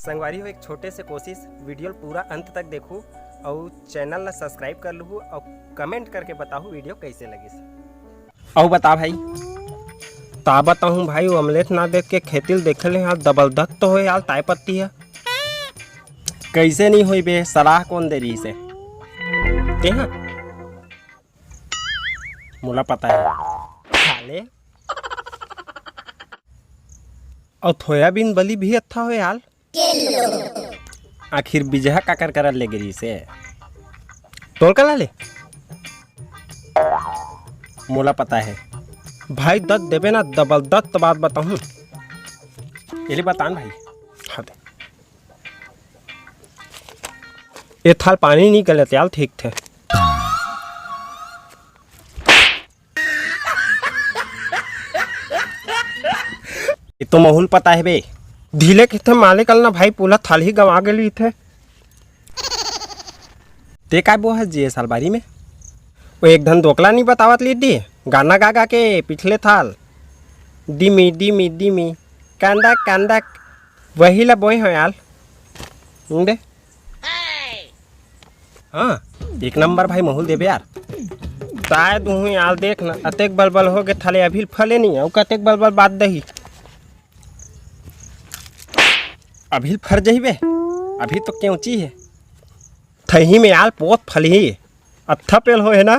संगवारी हो एक छोटे से कोशिश वीडियो पूरा अंत तक देखूँ और चैनल ला सब्सक्राइब कर लूँ और कमेंट करके बताऊँ वीडियो कैसे लगी। और बता भाई ता बताऊँ भाई ऑमलेट ना देख के खेती देखे ले यार जबरदस्त तो हो यार ताई पत्ती है कैसे नहीं हुई बे सलाह कौन दे रही से हाँ मुला पता है खाले और सोयाबीन बली भी अच्छा हो यार आखिर बिजहा काकर कर ले गिरी से तोल कर ले मोला पता है भाई दत्त देवे ना जबरदस्त बात बताऊं ये बतान भाई हाँ दे ये थाल पानी नहीं गलत यार ठीक थे ये तो माहौल पता है बे ढीले के थे माले कल ना भाई पूरा थाल ही गंवा गई थे ते काय बो है जी साल बारी में वो एक धन दोकला नहीं बतावत ली दी गाना गा गा के पिछले थाल डिमी डिमी डिमी कांदक कांदक वही ला बोई हो यार दे हाँ एक नंबर भाई माहौल देवे यार ताए दूँ यार देख ना अतेक बलबल हो गए थाले अभी फले नहीं है कतेक बलबल बात दही अभी फर जही अभी तो क्यों ची है थही में याल पोत फली अच्छा पेल हो है ना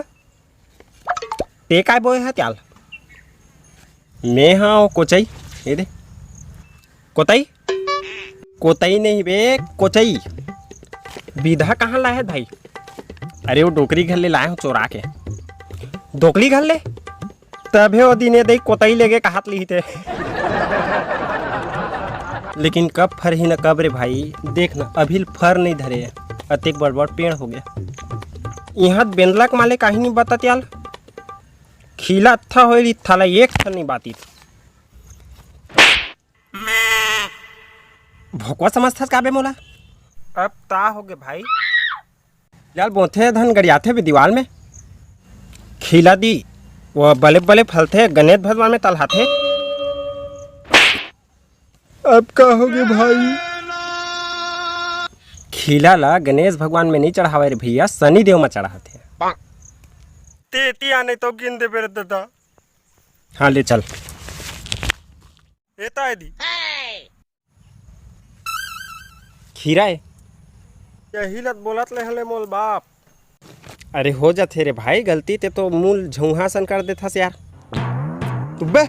ते काय बोए है त्याल मैं हाँ कोचई ये दे कोतई कोतई नहीं बे कोचई विधा कहाँ लाए है भाई अरे वो डोकरी घर ले लाए हूँ चोरा के डोकली घर ले तभी वो दिने दे कोतई लेके कहात ली थे लेकिन कब फर ही न कब रे भाई देख ना अभी फर नहीं धरे अतेक बड़ बड़ पेड़ हो गया यहाँ बेंदला के माले कहीं नहीं बताते याल खीला अच्छा हो थाला एक थर नहीं बाती भोकवा समझता काबे मोला अब ता हो गए भाई यार बोथे धन गड़ियाथे भी दीवार में खीला दी वो बले बले फलते गणेश भगवान में तलहाथे अब का हो गया भाई खीला ला गणेश भगवान में नहीं चढ़ावे रे भैया शनि देव में चढ़ाते तेती आने तो गिन दे बेरे दादा हाँ ले चल एता है दी खीरा है यही लत बोलत ले हले मोल बाप अरे हो जाते रे भाई गलती ते तो मूल झुहा सन कर देता यार तू बे